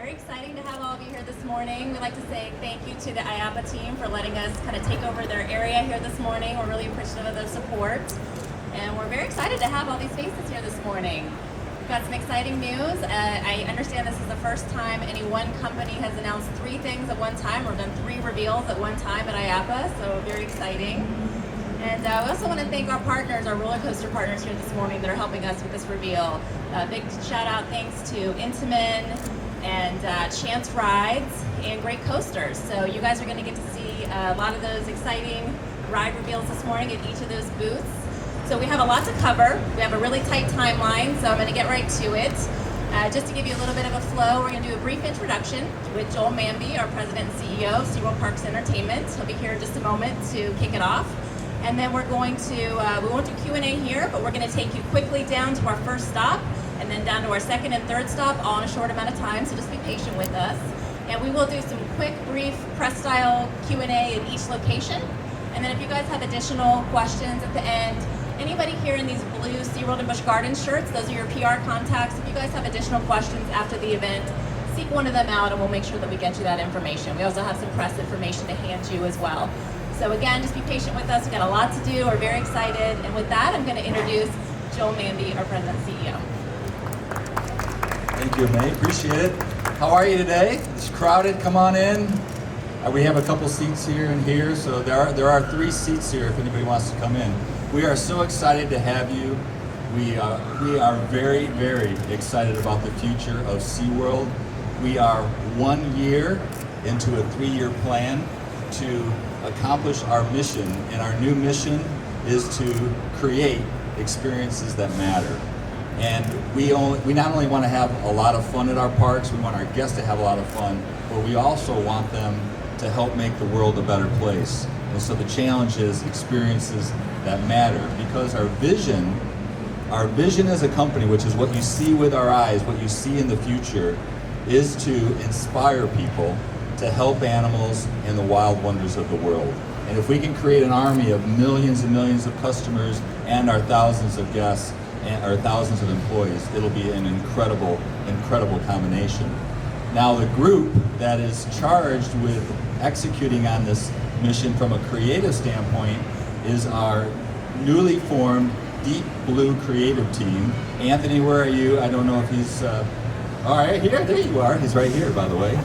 Very exciting to have all of you here this morning. We'd like to say thank you to the IAPA team for letting us kind of take over their area here this morning. We're really appreciative of their support. And we're very excited to have all these faces here this morning. We've got some exciting news. I understand this is the first time any one company has announced 3 things at one time, or done 3 reveals at one time at IAPA, so very exciting. And we also want to thank our partners, our roller coaster partners here this morning that are helping us with this reveal. Big shout out thanks to Intamin and Chance Rides and Great Coasters. So you guys are going to get to see a lot of those exciting ride reveals this morning at each of those booths. So we have a lot to cover. We have a really tight timeline, so I'm going to get right to it. Just to give you a little bit of a flow, we're going to do a brief introduction with Joel Manby, our President and CEO of SeaWorld Parks Entertainment. He'll be here in just a moment to kick it off. And then we're going to, we won't do Q&A here, but we're going to take you quickly down to our first stop, and then down to our second and third stop, all in a short amount of time, so just be patient with us. And we will do some quick, brief, press-style Q&A at each location. And then if you guys have additional questions at the end, anybody here in these blue SeaWorld and Busch Gardens shirts, those are your PR contacts. If you guys have additional questions after the event, seek one of them out and we'll make sure that we get you that information. We also have some press information to hand you as well. So again, just be patient with us. We've got a lot to do. We're very excited. And with that, I'm going to introduce Joel Manby, our President and CEO. Thank you, May. Appreciate it. How are you today? It's crowded. Come on in. We have a couple seats here and here, so there are 3 seats here if anybody wants to come in. We are so excited to have you. We are very, very excited about the future of SeaWorld. We are 1 year into a 3-year plan to accomplish our mission, and our new mission is to create experiences that matter. And we not only want to have a lot of fun at our parks, we want our guests to have a lot of fun, but we also want them to help make the world a better place. And so the challenge is experiences that matter, because our vision as a company, which is what you see with our eyes, what you see in the future, is to inspire people to help animals and the wild wonders of the world. And if we can create an army of millions and millions of customers and our thousands of guests and our thousands of employees, it'll be an incredible, incredible combination. Now, the group that is charged with executing on this mission from a creative standpoint is our newly formed Deep Blue creative team. Anthony, where are you? I don't know if he's, all right, here, there you are. He's right here, by the way.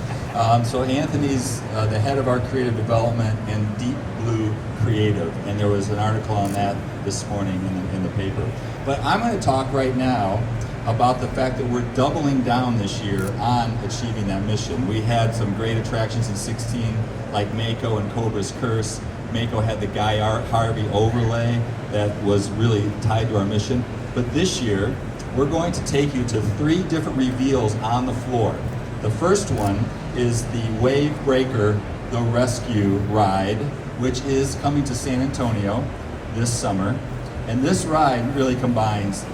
So Anthony's the head of our creative development and Deep Blue Creative, and there was an article on that this morning in the paper. But I'm going to talk right now about the fact that we're doubling down this year on achieving that mission. We had some great attractions in 2016, like Mako and Cobra's Curse. Mako had the Guy Harvey overlay that was really tied to our mission. But this year, we're going to take you to 3 different reveals on the floor. The first one is the Wave Breaker, the Rescue ride, which is coming to San Antonio this summer. And this ride really combines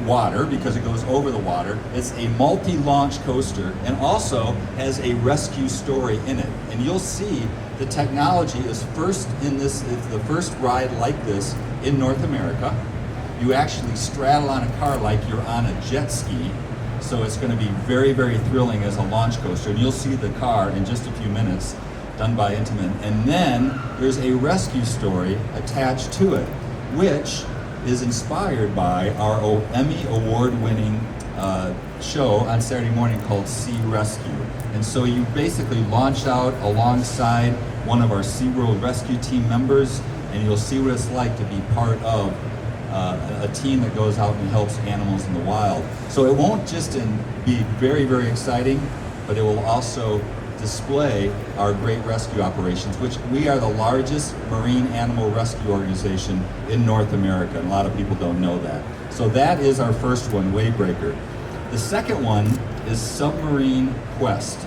water, because it goes over the water. It's a multi-launch coaster and also has a rescue story in it. And you'll see the technology is first in this, it's the first ride like this in North America. You actually straddle on a car like you're on a jet ski. So it's going to be very, very thrilling as a launch coaster. And you'll see the car in just a few minutes, done by Intamin. And then there's a rescue story attached to it, which is inspired by our Emmy award-winning show on Saturday morning called Sea Rescue. And so you basically launch out alongside one of our SeaWorld rescue team members, and you'll see what it's like to be part of a team that goes out and helps animals in the wild. So it won't just be very, very exciting, but it will also display our great rescue operations, which we are the largest marine animal rescue organization in North America, and a lot of people don't know that. So that is our first one, Wavebreaker. The second one is Submarine Quest,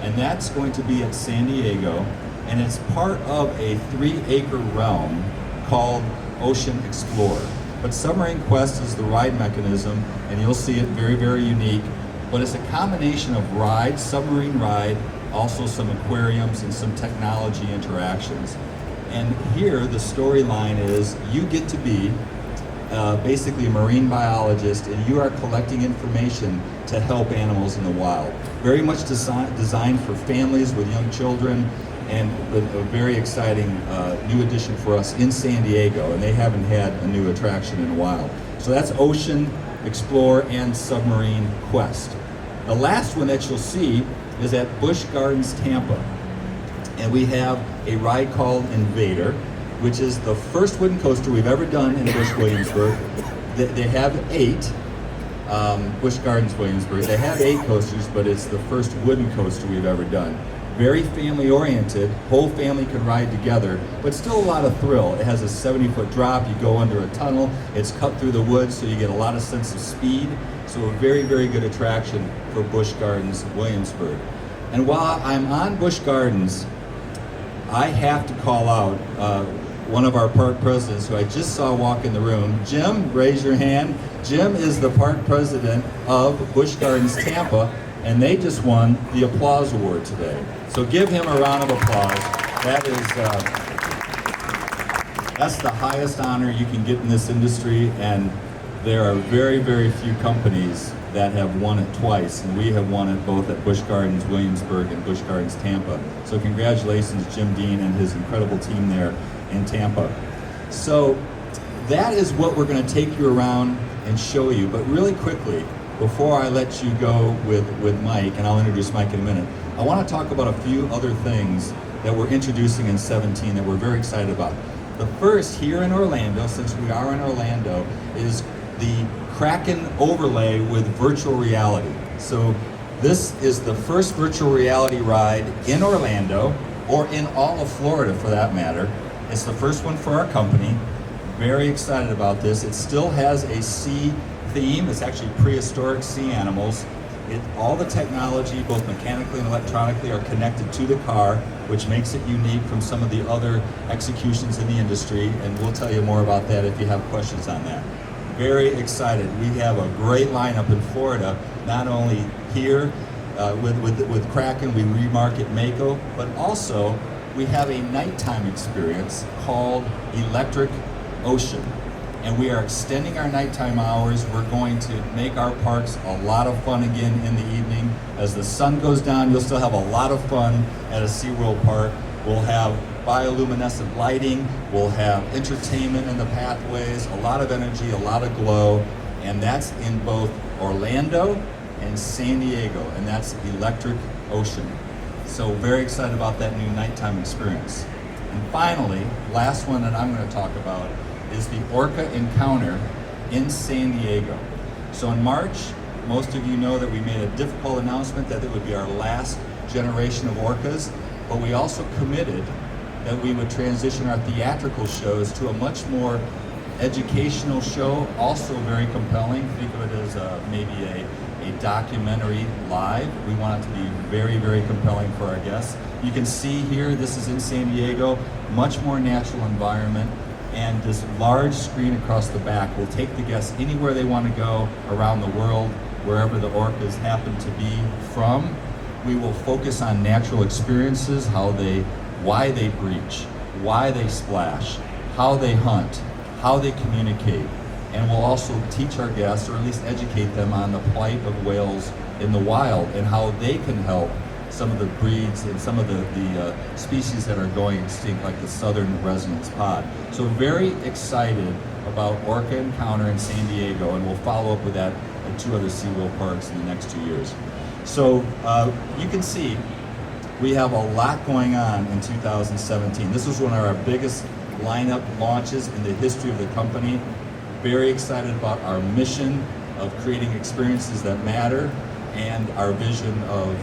and that's going to be at San Diego, and it's part of a 3-acre realm called Ocean Explorer. But Submarine Quest is the ride mechanism, and you'll see it very, very unique, but it's a combination of ride, submarine ride, also some aquariums and some technology interactions. And here the storyline is you get to be basically a marine biologist, and you are collecting information to help animals in the wild. Very much designed for families with young children, and a very exciting new addition for us in San Diego, and they haven't had a new attraction in a while. So that's Ocean, Explore, and Submarine Quest. The last one that you'll see is at Busch Gardens, Tampa. And we have a ride called Invader, which is the first wooden coaster we've ever done in Busch Williamsburg. They have 8, Busch Gardens Williamsburg. They have 8 coasters, but it's the first wooden coaster we've ever done. Very family oriented, whole family can ride together, but still a lot of thrill. It has a 70-foot drop, you go under a tunnel, it's cut through the woods, so you get a lot of sense of speed. So a very, very good attraction for Busch Gardens Williamsburg. And while I'm on Busch Gardens, I have to call out one of our park presidents who I just saw walk in the room. Jim, raise your hand. Jim is the park president of Busch Gardens Tampa, and they just won the Applause Award today. So give him a round of applause. That is, that's the highest honor you can get in this industry, and there are very, very few companies that have won it twice, and we have won it both at Busch Gardens Williamsburg and Busch Gardens Tampa. So congratulations, Jim Dean and his incredible team there in Tampa. So that is what we're going to take you around and show you, but really quickly, before I let you go with Mike, and I'll introduce Mike in a minute, I want to talk about a few other things that we're introducing in 17 that we're very excited about. The first, here in Orlando, since we are in Orlando, is the Kraken overlay with virtual reality. So this is the first virtual reality ride in Orlando, or in all of Florida for that matter. It's the first one for our company. Very excited about this. It still has a sea theme. It's actually prehistoric sea animals. All the technology, both mechanically and electronically, are connected to the car, which makes it unique from some of the other executions in the industry, and we'll tell you more about that if you have questions on that. Very excited. We have a great lineup in Florida, not only here with Kraken, we remarket Mako, but also we have a nighttime experience called Electric Ocean. And we are extending our nighttime hours. We're going to make our parks a lot of fun again in the evening. As the sun goes down, you'll still have a lot of fun at a SeaWorld park. We'll have bioluminescent lighting, we'll have entertainment in the pathways, a lot of energy, a lot of glow, and that's in both Orlando and San Diego, and that's Electric Ocean. So very excited about that new nighttime experience. And finally, last one that I'm going to talk about is the Orca Encounter in San Diego. So in March, most of you know that we made a difficult announcement that it would be our last generation of orcas, but we also committed that we would transition our theatrical shows to a much more educational show, also very compelling. Think of it as maybe a documentary live. We want it to be very, very compelling for our guests. You can see here, this is in San Diego, much more natural environment, and this large screen across the back will take the guests anywhere they want to go around the world, wherever the orcas happen to be from. We will focus on natural experiences, why they breach, why they splash, how they hunt, how they communicate, and we'll also teach our guests, or at least educate them, on the plight of whales in the wild and how they can help some of the breeds and some of the species that are going extinct, like the southern resonance pod. So very excited about Orca Encounter in San Diego, and we'll follow up with that at 2 other SeaWorld parks in the next 2 years. So you can see we have a lot going on in 2017. This was one of our biggest lineup launches in the history of the company. Very excited about our mission of creating experiences that matter, and our vision of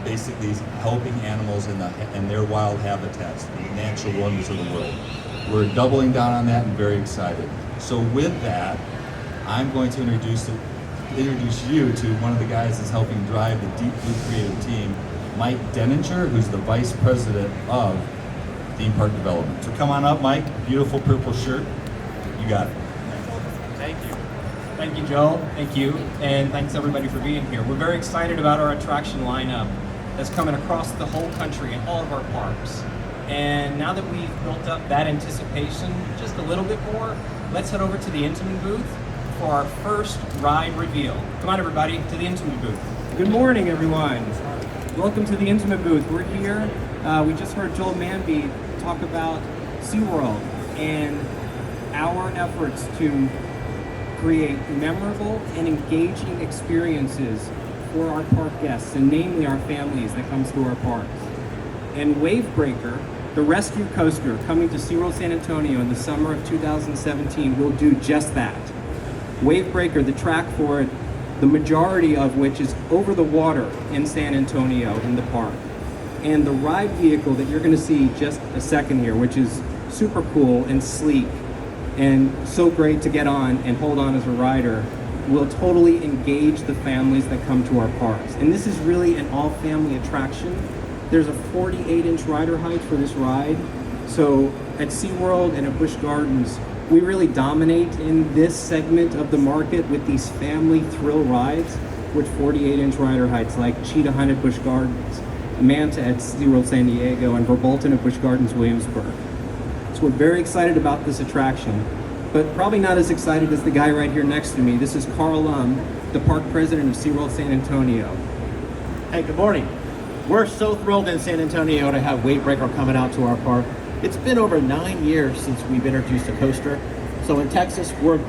basically helping animals in their wild habitats, the natural wonders of the world. We're doubling down on that and very excited. So with that, I'm going to introduce you to one of the guys that's helping drive the Deep Blue creative team, Mike Denninger, who's the Vice President of Theme Park Development. So come on up, Mike. Beautiful purple shirt. You got it. Thank you. Thank you, Joe. Thank you. And thanks everybody for being here. We're very excited about our attraction lineup that's coming across the whole country in all of our parks. And now that we've built up that anticipation just a little bit more, let's head over to the Intamin booth for our first ride reveal. Come on, everybody, to the Intimate booth. Good morning, everyone. Welcome to the Intimate booth. We're here. We just heard Joel Manby talk about SeaWorld and our efforts to create memorable and engaging experiences for our park guests, and namely our families that comes to our parks. And Wavebreaker, the rescue coaster coming to SeaWorld San Antonio in the summer of 2017, will do just that. Wavebreaker, the track for it, the majority of which is over the water in San Antonio in the park. And the ride vehicle that you're going to see just a second here, which is super cool and sleek and so great to get on and hold on as a rider, will totally engage the families that come to our parks. And this is really an all-family attraction. There's a 48-inch rider height for this ride. So at SeaWorld and at Busch Gardens, we really dominate in this segment of the market with these family thrill rides with 48-inch rider heights like Cheetah Hunt at Busch Gardens, Manta at SeaWorld San Diego, and Verbolten at Busch Gardens Williamsburg. So we're very excited about this attraction, but probably not as excited as the guy right here next to me. This is Carl Lum, the park president of SeaWorld San Antonio. Hey, good morning. We're so thrilled in San Antonio to have Wavebreaker coming out to our park. It's been over 9 years since we've introduced a coaster. So in Texas, we're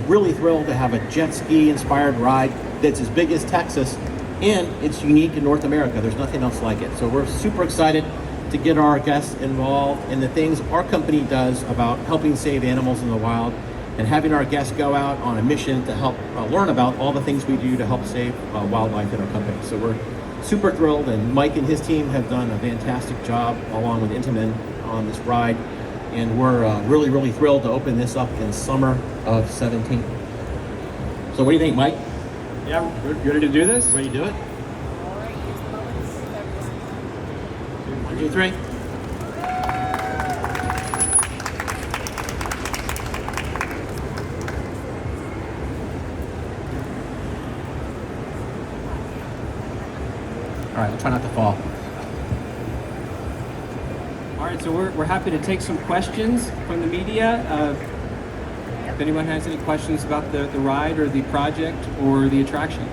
really thrilled to have a jet ski inspired ride that's as big as Texas, and it's unique in North America. There's nothing else like it. So we're super excited to get our guests involved in the things our company does about helping save animals in the wild and having our guests go out on a mission to help learn about all the things we do to help save wildlife in our company. So we're super thrilled, and Mike and his team have done a fantastic job along with Intamin on this ride, and we're really thrilled to open this up in summer of 17. So what do you think, Mike? Yeah, we're ready to do this? Ready to do it? 1, 2, 3. All right, we'll try not to fall. All right, so we're happy to take some questions from the media. If anyone has any questions about the ride or the project or the attraction.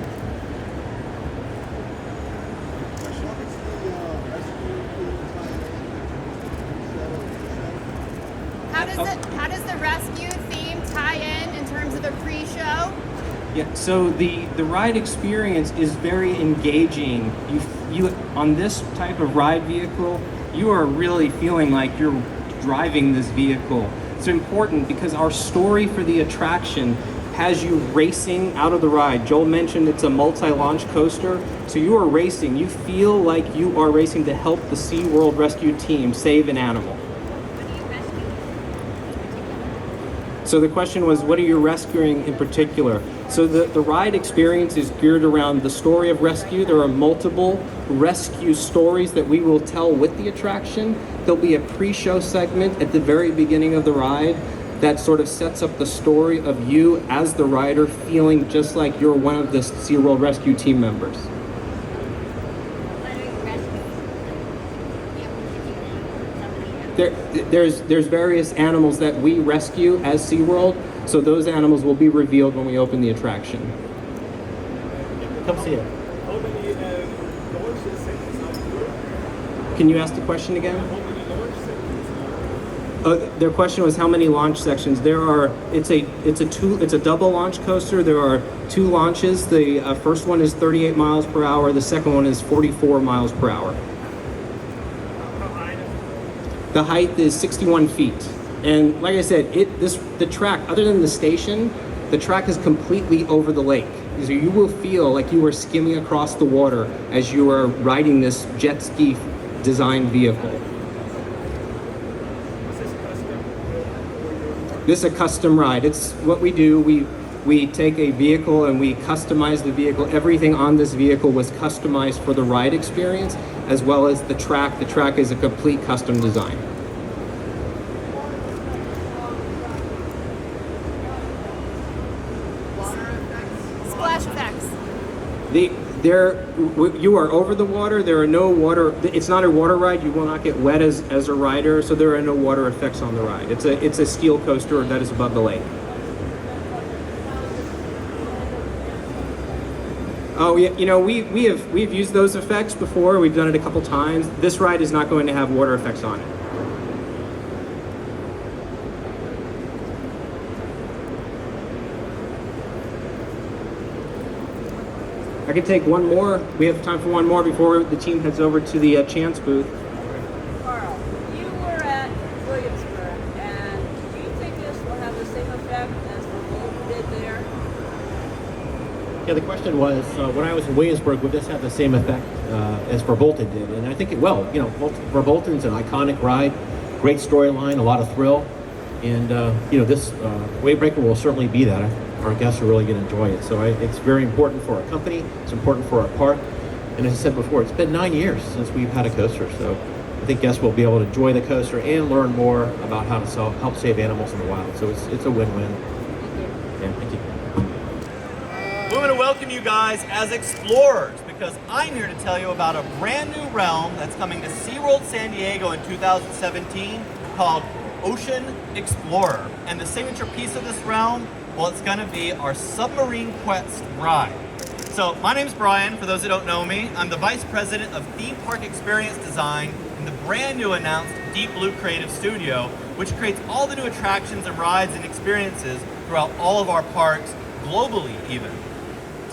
How does the rescue theme tie in terms of the pre-show? Yeah, so the ride experience is very engaging. You on this type of ride vehicle, you are really feeling like you're driving this vehicle. It's important because our story for the attraction has you racing out of the ride. Joel mentioned it's a multi-launch coaster, so you are racing. You feel like you are racing to help the SeaWorld rescue team save an animal. So the question was, what are you rescuing in particular? So the ride experience is geared around the story of rescue. There are multiple rescue stories that we will tell with the attraction. There'll be a pre-show segment at the very beginning of the ride that sort of sets up the story of you as the rider feeling just like you're one of the SeaWorld rescue team members. There's various animals that we rescue as SeaWorld, so those animals will be revealed when we open the attraction. Come see it. Can you ask the question again? Their question was how many launch sections. There are. It's a double launch coaster. There are 2 launches. The first one is 38 miles per hour. The second one is 44 miles per hour. The height is 61 feet. And like I said, the track, other than the station, the track is completely over the lake. So you will feel like you are skimming across the water as you are riding this jet ski designed vehicle. This is a custom ride. It's what we do. We take a vehicle and we customize the vehicle. Everything on this vehicle was customized for the ride experience, as well as the track. The track is a complete custom design. Splash effects. You are over the water. There are no water. It's not a water ride. You will not get wet as a rider, so there are no water effects on the ride. It's a steel coaster that is above the lake. Oh, yeah, you know, we've used those effects before. We've done it a couple times. This ride is not going to have water effects on it. I can take one more. We have time for one more before the team heads over to the Chance booth. Carl, you were at Williamsburg, and do you think this will have the same effect as what Bolton did there? Yeah, the question was, when I was in Williamsburg, would this have the same effect as Verbolten did? And I think it will. You know, Verbolten's an iconic ride, great storyline, a lot of thrill, and you know, this Wavebreaker will certainly be that. Our guests are really going to enjoy it. So it's very important for our company. It's important for our park. And as I said before, it's been 9 years since we've had a coaster. So I think guests will be able to enjoy the coaster and learn more about how to help save animals in the wild. So it's a win-win. Yeah, thank you. We want to welcome you guys as explorers because I'm here to tell you about a brand new realm that's coming to SeaWorld San Diego in 2017 called Ocean Explorer. And the signature piece of this realm, well, it's going to be our Submarine Quest ride. So my name's Brian, for those who don't know me. I'm the Vice President of Theme Park Experience Design in the brand new announced Deep Blue Creative Studio, which creates all the new attractions and rides and experiences throughout all of our parks, globally even.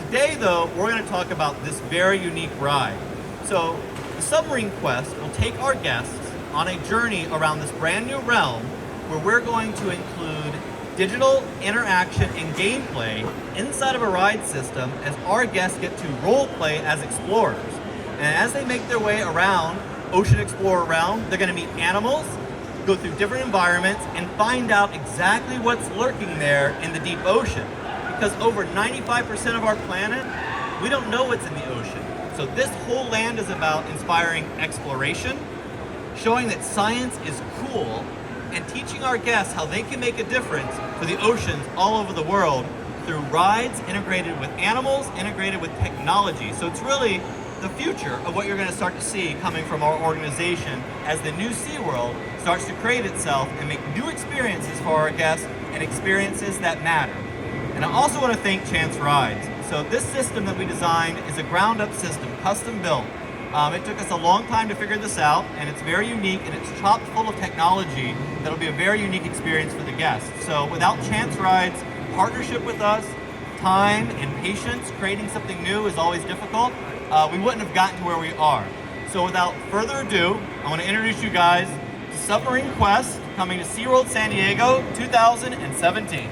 Today though, we're going to talk about this very unique ride. So the Submarine Quest will take our guests on a journey around this brand new realm where we're going to include digital interaction and gameplay inside of a ride system as our guests get to role play as explorers. And as they make their way around Ocean Explorer realm, they're going to meet animals, go through different environments, and find out exactly what's lurking there in the deep ocean. Because over 95% of our planet, we don't know what's in the ocean. So this whole land is about inspiring exploration, showing that science is cool, and teaching our guests how they can make a difference for the oceans all over the world through rides integrated with animals, integrated with technology. So it's really the future of what you're going to start to see coming from our organization as the new SeaWorld starts to create itself and make new experiences for our guests and experiences that matter. And I also want to thank Chance Rides. So this system that we designed is a ground-up system, custom built. It took us a long time to figure this out, and it's very unique, and it's chock full of technology that'll be a very unique experience for the guests. So without Chance Rides' partnership with us, time and patience, creating something new is always difficult. We wouldn't have gotten to where we are. So without further ado, I want to introduce you guys to Submarine Quest coming to SeaWorld San Diego 2017.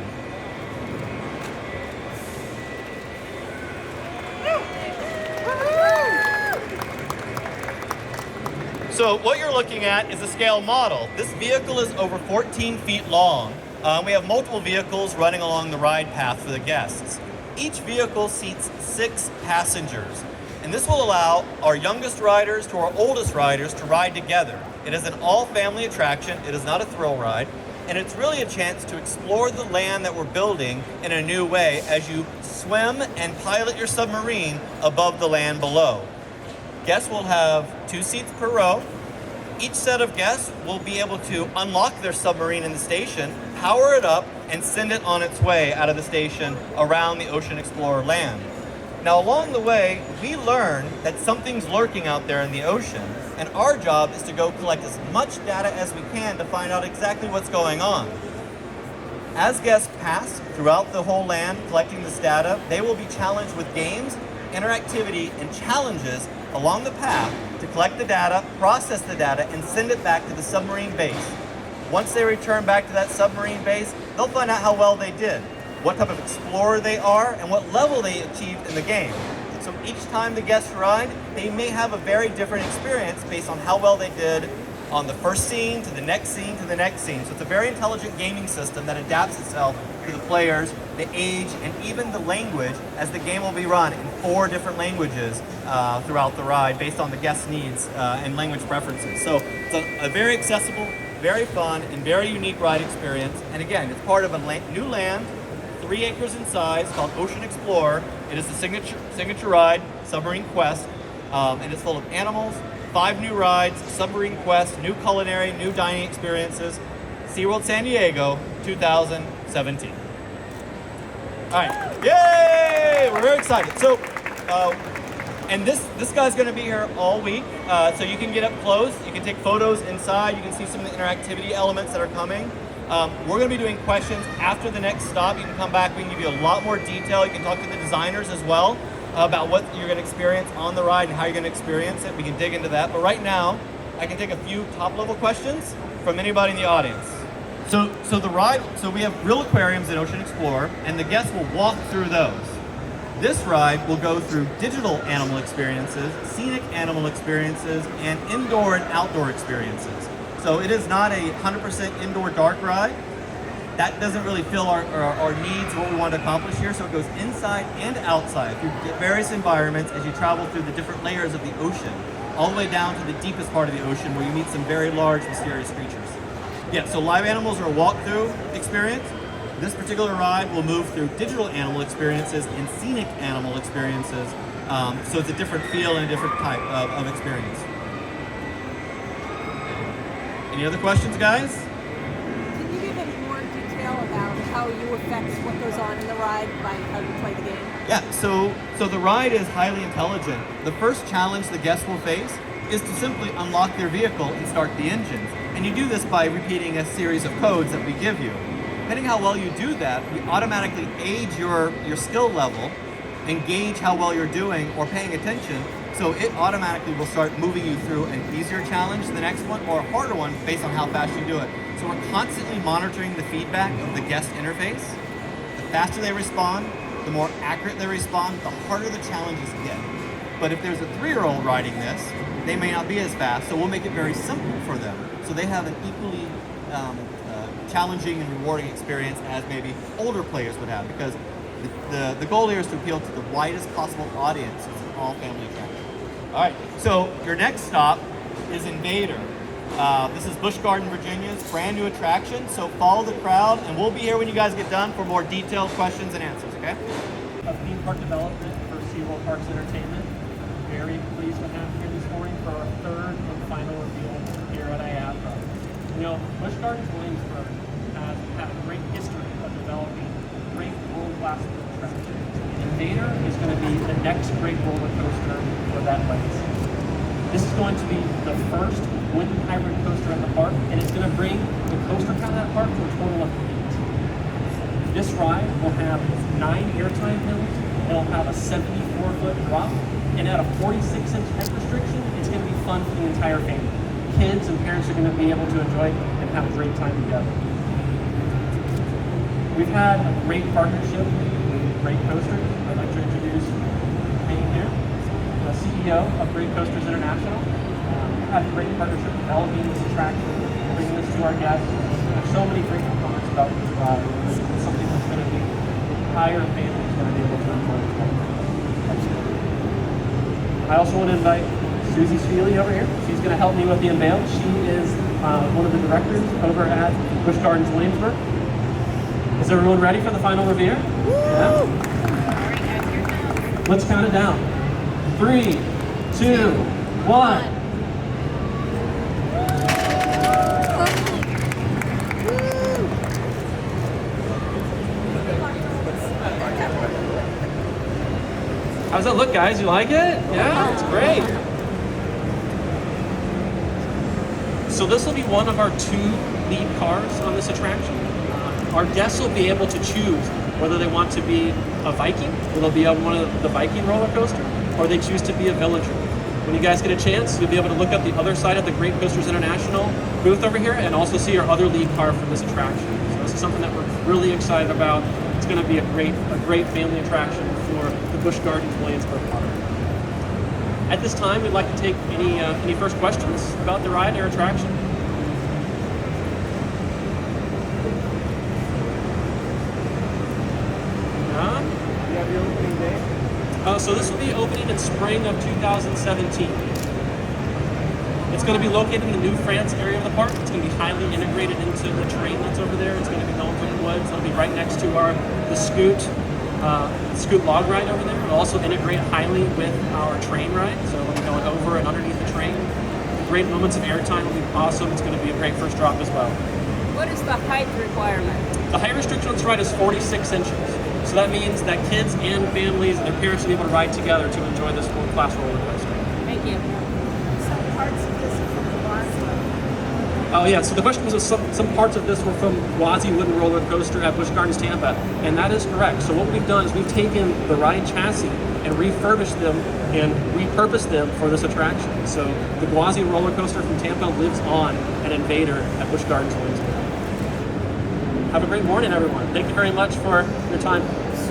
So what you're looking at is a scale model. This vehicle is over 14 feet long. We have multiple vehicles running along the ride path for the guests. Each vehicle seats 6 passengers, and this will allow our youngest riders to our oldest riders to ride together. It is an all-family attraction. It is not a thrill ride, and it's really a chance to explore the land that we're building in a new way as you swim and pilot your submarine above the land below. Guests will have 2 seats per row. Each set of guests will be able to unlock their submarine in the station, power it up, and send it on its way out of the station around the Ocean Explorer land. Now along the way, we learn that something's lurking out there in the ocean, and our job is to go collect as much data as we can to find out exactly what's going on. As guests pass throughout the whole land collecting this data, they will be challenged with games, interactivity, and challenges along the path to collect the data, process the data, and send it back to the submarine base. Once they return back to that submarine base, they'll find out how well they did, what type of explorer they are, and what level they achieved in the game. So each time the guests ride, they may have a very different experience based on how well they did on the first scene, to the next scene, to the next scene. So it's a very intelligent gaming system that adapts itself to the players, the age, and even the language, as the game will be run in 4 different languages throughout the ride based on the guest needs and language preferences. So it's a very accessible, very fun, and very unique ride experience. And again, it's part of a new land, 3 acres in size, called Ocean Explorer. It is the signature ride, Submarine Quest, and it's full of animals, 5 new rides, Submarine Quest, new culinary, new dining experiences, SeaWorld San Diego 2017. All right, yay! We're very excited. So And this guy's going to be here all week, so you can get up close. You can take photos inside. You can see some of the interactivity elements that are coming. We're going to be doing questions after the next stop. You can come back. We can give you a lot more detail. You can talk to the designers as well about what you're going to experience on the ride and how you're going to experience it. We can dig into that. But right now, I can take a few top-level questions from anybody in the audience. So we have real aquariums at Ocean Explorer, and the guests will walk through those. This ride will go through digital animal experiences, scenic animal experiences, and indoor and outdoor experiences. So it is not a 100% indoor dark ride. That doesn't really fill our needs, what we want to accomplish here. So it goes inside and outside through various environments as you travel through the different layers of the ocean, all the way down to the deepest part of the ocean where you meet some very large, mysterious creatures. Yeah, so live animals are a walk-through experience. This particular ride will move through digital animal experiences and scenic animal experiences. So it's a different feel and a different type of experience. Any other questions, guys? Can you give any more detail about how you affect what goes on in the ride by how you play the game? Yeah, so the ride is highly intelligent. The first challenge the guests will face is to simply unlock their vehicle and start the engines. And you do this by repeating a series of codes that we give you. Depending how well you do that, we automatically age your skill level and gauge how well you're doing or paying attention. So it automatically will start moving you through an easier challenge, the next one, or a harder one based on how fast you do it. So we're constantly monitoring the feedback of the guest interface. The faster they respond, the more accurate they respond, the harder the challenges get. But if there's a 3-year-old riding this, they may not be as fast, so we'll make it very simple for them. So they have an equally challenging and rewarding experience as maybe older players would have, because the goal here is to appeal to the widest possible audience. It's an all-family attraction. All right, so your next stop is Invader. This is Busch Garden, Virginia's brand new attraction, so follow the crowd, and we'll be here when you guys get done for more detailed questions and answers, okay? Of theme park development for SeaWorld Parks Entertainment. Very pleased to have you here this morning for our third and final reveal here at IAPA. You know, Busch Gardens Williamsburg has had a great history of developing great world-class attractions. Invader is going to be the next great roller coaster for that legacy. This is going to be the first wooden hybrid coaster at the park, and it's going to bring the coaster count at that park to a total of 8. This ride will have 9 airtime hills. It'll have a 74-foot drop, and at a 46-inch height restriction, it's going to be fun for the entire family. Kids and parents are going to be able to enjoy it and have a great time together. We've had a great partnership with Great Coasters. I'd like to introduce me here, the CEO of Great Coasters International. We've had a great partnership developing this attraction, bringing this to our guests. There's so many great components about this ride. It's something that's going to be the entire family is going to be able to enjoy. I also want to invite Susie Steely over here. She's going to help me with the unveil. She is one of the directors over at Busch Gardens Williamsburg. Is everyone ready for the final reveal? Yeah? Let's count it down. 3, 2, 1. How's that look, guys? You like it? Yeah, it's great. So this will be one of our 2 lead cars on this attraction. Our guests will be able to choose whether they want to be a Viking, or they'll be on one of the Viking roller coaster, or they choose to be a Villager. When you guys get a chance, you'll be able to look up the other side of the Great Coasters International booth over here and also see our other lead car from this attraction. So this is something that we're really excited about. It's going to be a great family attraction for the Busch Gardens Williamsburg Park. At this time, we'd like to take any first questions about the ride or attraction. You have your opening day? So this will be opening in spring of 2017. It's going to be located in the New France area of the park. It's going to be highly integrated into the terrain that's over there. It's going to be going through the woods. It'll be right next to the Scoot log ride over there. It'll also integrate highly with our train ride. So we'll be going over and underneath the train. Great moments of airtime will be awesome. It's going to be a great first drop as well. What is the height requirement? The height restriction on this ride is 46 inches. So that means that kids and families and their parents will be able to ride together to enjoy this world-class roller coaster. Thank you. Some parts of this are from the Wazi. Oh yeah, so the question was if some parts of this were from Wazi Wooden Roller Coaster at Busch Gardens, Tampa, and that is correct. So what we've done is we've taken the ride chassis and refurbished them and repurposed them for this attraction. So the Wazi roller coaster from Tampa lives on at Invader at Busch Gardens, Williamsburg. Have a great morning, everyone. Thank you very much for your time.